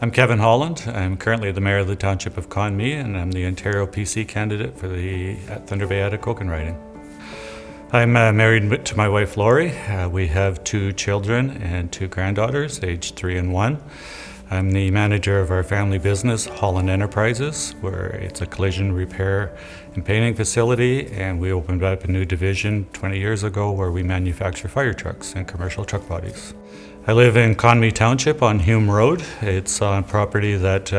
I'm Kevin Holland. I'm currently the Mayor of the Township of Conmee, and I'm the Ontario PC candidate for the Thunder Bay Atikokan riding. I'm married to my wife Lori. We have 2 children and 2 granddaughters, aged 3 and 1. I'm the manager of our family business, Holland Enterprises, where it's a collision repair and painting facility, and we opened up a new division 20 years ago where we manufacture fire trucks and commercial truck bodies. I live in Conmee Township on Hume Road. It's on property that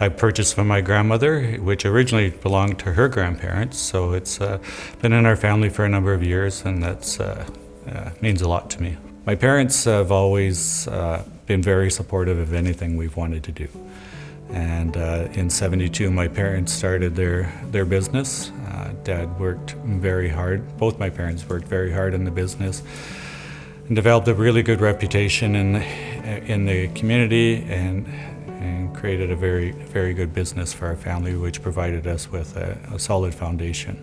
I purchased from my grandmother, which originally belonged to her grandparents. So it's been in our family for a number of years, and that's means a lot to me. My parents have always been very supportive of anything we've wanted to do. And in '72, my parents started their business. Dad worked very hard. Both my parents worked very hard in the business and developed a really good reputation in the community and created a very good business for our family, which provided us with a solid foundation.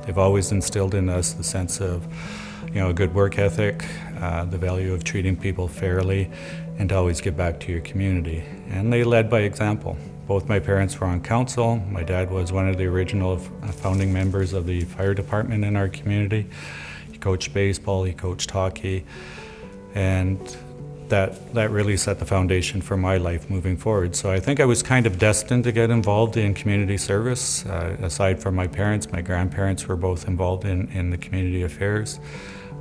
They've always instilled in us the sense of a good work ethic, the value of treating people fairly, and to always give back to your community. And they led by example. Both my parents were on council. My dad was one of the original founding members of the fire department in our community. He coached baseball, he coached hockey, and that really set the foundation for my life moving forward. So I think I was kind of destined to get involved in community service. Aside from my parents, my grandparents were both involved in the community affairs.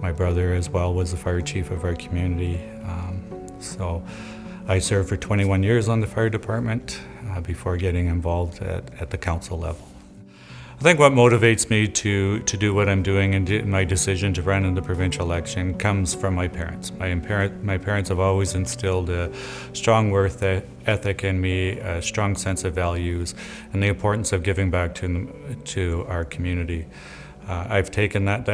My brother as well was the fire chief of our community. So I served for 21 years on the fire department before getting involved at the council level. I think what motivates me to do what I'm doing and my decision to run in the provincial election comes from my parents. My parents have always instilled a strong work ethic in me, a strong sense of values, and the importance of giving back to our community. I've taken that.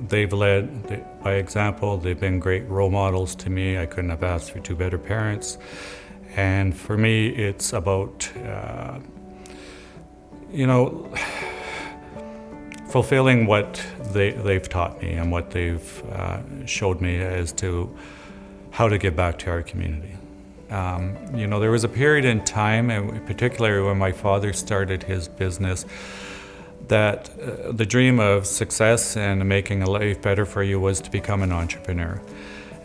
They've led by example. They've been great role models to me. I couldn't have asked for 2 better parents. And for me, it's about, fulfilling what they've taught me and what they've showed me as to how to give back to our community. There was a period in time, and particularly when my father started his business, that the dream of success and making a life better for you was to become an entrepreneur.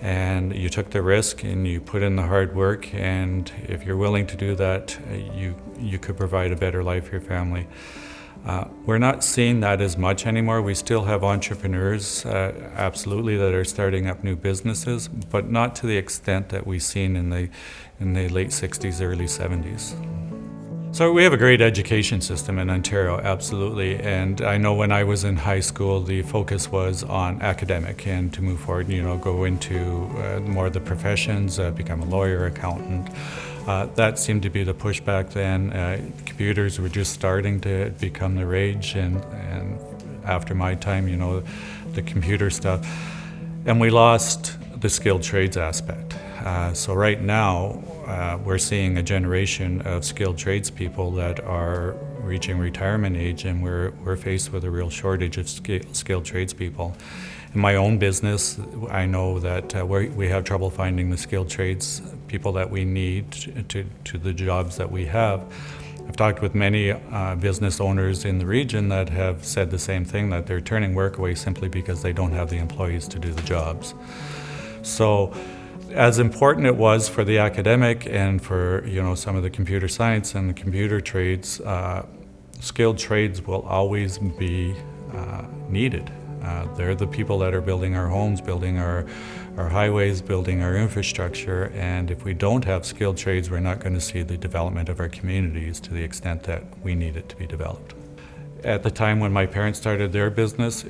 And you took the risk and you put in the hard work, and if you're willing to do that, you could provide a better life for your family. We're not seeing that as much anymore. We still have entrepreneurs, absolutely, that are starting up new businesses, but not to the extent that we've seen in the late 60s, early 70s. So we have a great education system in Ontario, absolutely. And I know when I was in high school, the focus was on academic and to move forward, go into more of the professions, become a lawyer, accountant. That seemed to be the push back then. Computers were just starting to become the rage, and after my time, the computer stuff. And we lost the skilled trades aspect. So right now, we're seeing a generation of skilled tradespeople that are reaching retirement age, and we're faced with a real shortage of skilled tradespeople. In my own business, I know that we have trouble finding the skilled trades people that we need to the jobs that we have. I've talked with many business owners in the region that have said the same thing, that they're turning work away simply because they don't have the employees to do the jobs. So as important it was for the academic and for some of the computer science and the computer trades, skilled trades will always be needed. They're the people that are building our homes, building our highways, building our infrastructure, and if we don't have skilled trades, we're not going to see the development of our communities to the extent that we need it to be developed. At the time when my parents started their business,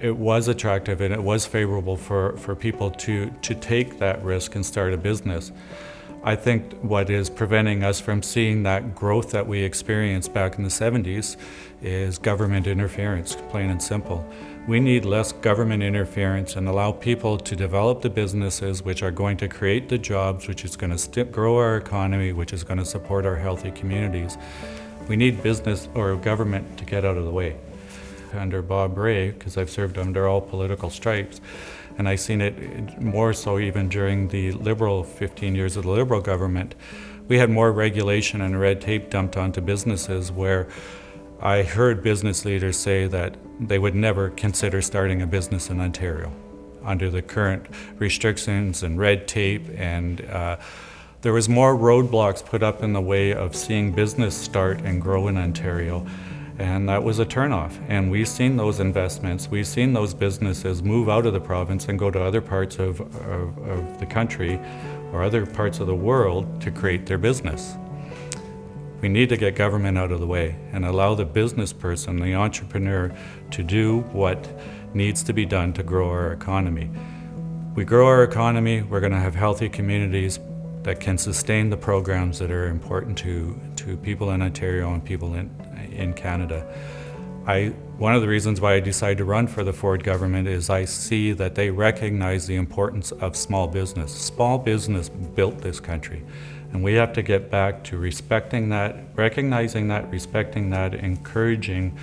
it was attractive and it was favorable for people to take that risk and start a business. I think what is preventing us from seeing that growth that we experienced back in the 70s is government interference, plain and simple. We need less government interference and allow people to develop the businesses which are going to create the jobs, which is going to grow our economy, which is going to support our healthy communities. We need business or government to get out of the way. Under Bob Ray, because I've served under all political stripes, And I've seen it more so even during the Liberal 15 years of the Liberal government. We had more regulation and red tape dumped onto businesses, where I heard business leaders say that they would never consider starting a business in Ontario under the current restrictions and red tape, and there was more roadblocks put up in the way of seeing business start and grow in Ontario, and that was a turnoff. And we've seen those investments, we've seen those businesses move out of the province and go to other parts of the country or other parts of the world to create their business. We need to get government out of the way and allow the business person, the entrepreneur, to do what needs to be done to grow our economy. We grow our economy, we're going to have healthy communities that can sustain the programs that are important to people in Ontario and people in Canada. One of the reasons why I decided to run for the Ford government is I see that they recognize the importance of small business. Small business built this country, and we have to get back to respecting that, recognizing that, respecting that, encouraging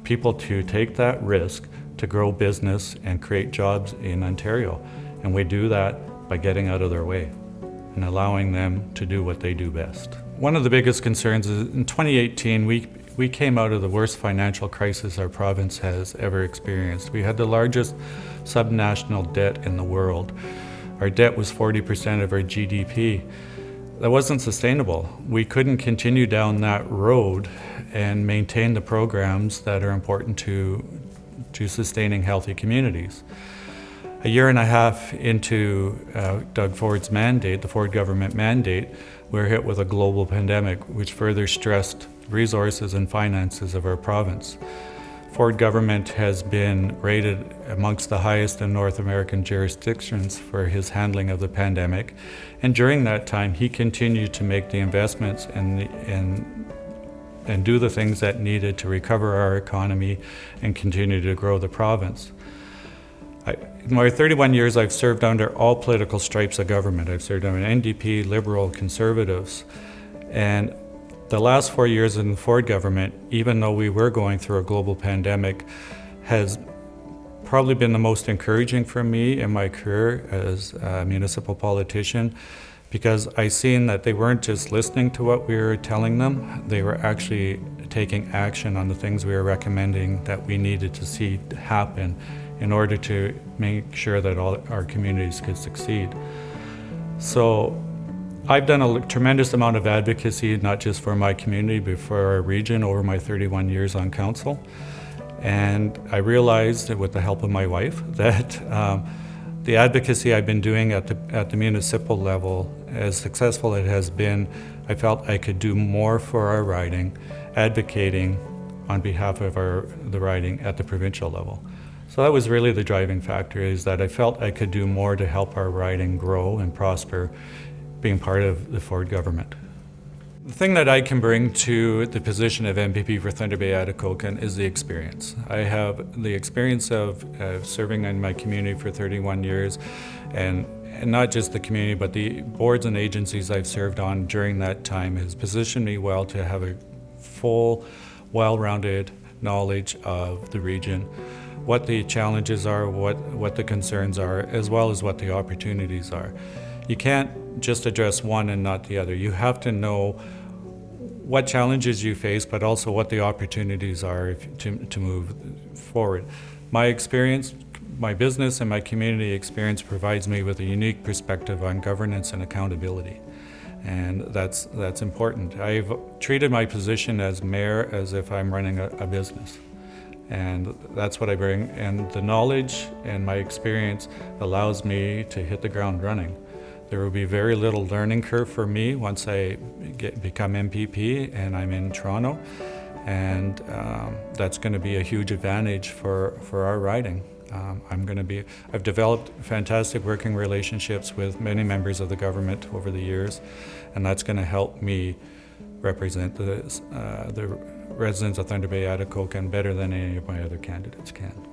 people to take that risk to grow business and create jobs in Ontario. And we do that by getting out of their way and allowing them to do what they do best. One of the biggest concerns is in 2018, we came out of the worst financial crisis our province has ever experienced. We had the largest subnational debt in the world. Our debt was 40% of our GDP. That wasn't sustainable. We couldn't continue down that road and maintain the programs that are important to sustaining healthy communities. A year and a half into Doug Ford's mandate, the Ford government mandate, we're hit with a global pandemic, which further stressed resources and finances of our province. Ford government has been rated amongst the highest in North American jurisdictions for his handling of the pandemic, and during that time he continued to make the investments and do the things that needed to recover our economy and continue to grow the province. In my 31 years, I've served under all political stripes of government. I've served under NDP, Liberal, Conservatives, and the last 4 years in the Ford government, even though we were going through a global pandemic, has probably been the most encouraging for me in my career as a municipal politician, because I seen that they weren't just listening to what we were telling them, they were actually taking action on the things we were recommending that we needed to see happen in order to make sure that all our communities could succeed. So I've done a tremendous amount of advocacy, not just for my community, but for our region over my 31 years on council. And I realized that with the help of my wife that the advocacy I've been doing at the municipal level, as successful it has been, I felt I could do more for our riding, advocating on behalf of the riding at the provincial level. So that was really the driving factor, is that I felt I could do more to help our riding grow and prosper, being part of the Ford government. The thing that I can bring to the position of MPP for Thunder Bay Atikokan is the experience. I have the experience of serving in my community for 31 years, and not just the community, but the boards and agencies I've served on during that time has positioned me well to have a full, well-rounded knowledge of the region, what the challenges are, what the concerns are, as well as what the opportunities are. You can't just address one and not the other. You have to know what challenges you face, but also what the opportunities are to move forward. My experience, my business and my community experience provides me with a unique perspective on governance and accountability. And that's important. I've treated my position as mayor as if I'm running a business. And that's what I bring. And the knowledge and my experience allows me to hit the ground running. There will be very little learning curve for me once I become MPP and I'm in Toronto. And that's going to be a huge advantage for our riding. I've developed fantastic working relationships with many members of the government over the years, and that's going to help me represent the residents of Thunder Bay Atikokan better than any of my other candidates can.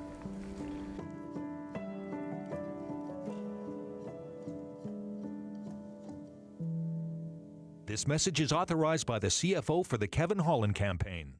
This message is authorized by the CFO for the Kevin Holland campaign.